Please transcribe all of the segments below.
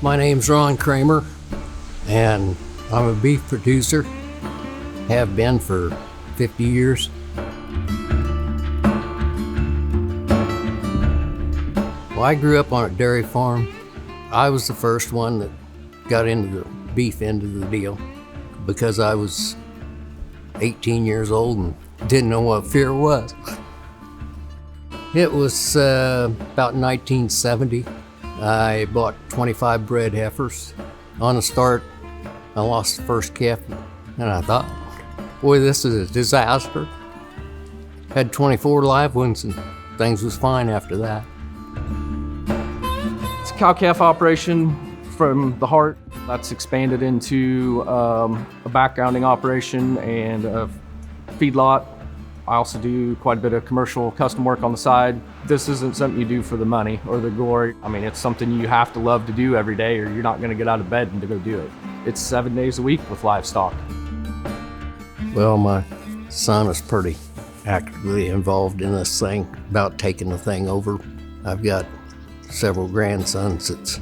My name's Ron Cramer, and I'm a beef producer. Have been for 50 years. Well, I grew up on a dairy farm. I was the first one that got into the beef end of the deal because I was 18 years old and didn't know what fear was. It was about 1970. I bought 25 bred heifers. On the start, I lost the first calf, and I thought, boy, this is a disaster. Had 24 live ones, and things was fine after that. It's a cow-calf operation from the heart. That's expanded into a backgrounding operation and a feedlot. I also do quite a bit of commercial custom work on the side. This isn't something you do for the money or the glory. I mean, it's something you have to love to do every day, or you're not going to get out of bed and to go do it. It's 7 days a week with livestock. Well, my son is pretty actively involved in this thing, about taking the thing over. I've got several grandsons that's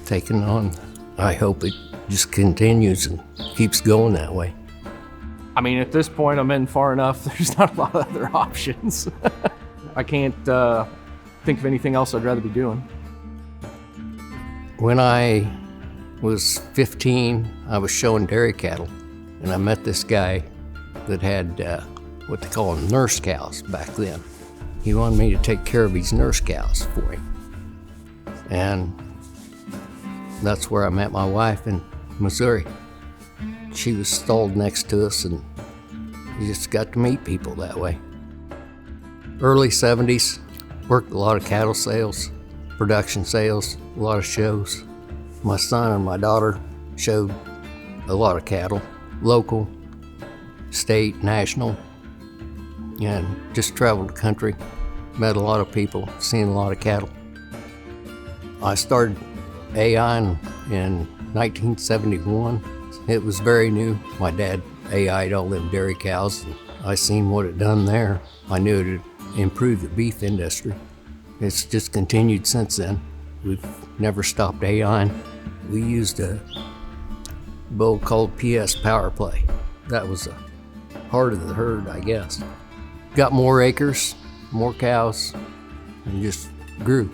taken on. I hope it just continues and keeps going that way. I mean, at this point, I'm in far enough, there's not a lot of other options. I can't think of anything else I'd rather be doing. When I was 15, I was showing dairy cattle, and I met this guy that had what they call nurse cows back then. He wanted me to take care of his nurse cows for him. And that's where I met my wife in Missouri. She was stalled next to us, and you just got to meet people that way. Early 70s, worked a lot of cattle sales, production sales, a lot of shows. My son and my daughter showed a lot of cattle, local, state, national, and just traveled the country, met a lot of people, seen a lot of cattle. I started AI in 1971. It was very new. My dad AI'd all them dairy cows, and I seen what it done there. I knew it'd improve the beef industry. It's just continued since then. We've never stopped AIing. We used a bull called PS Power Play. That was a part of the herd, I guess. Got more acres, more cows, and just grew.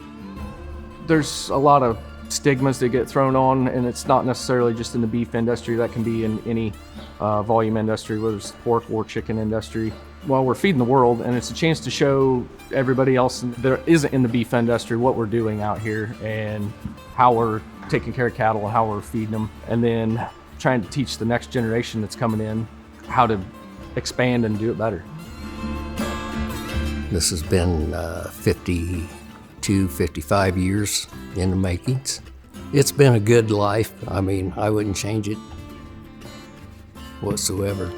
There's a lot of stigmas that get thrown on, and it's not necessarily just in the beef industry. That can be in any volume industry, whether it's pork or chicken industry. Well, we're feeding the world, and it's a chance to show everybody else that isn't in the beef industry what we're doing out here and how we're taking care of cattle and how we're feeding them, and then trying to teach the next generation that's coming in how to expand and do it better. This has been 55 years in the makings. It's been a good life. I mean, I wouldn't change it whatsoever.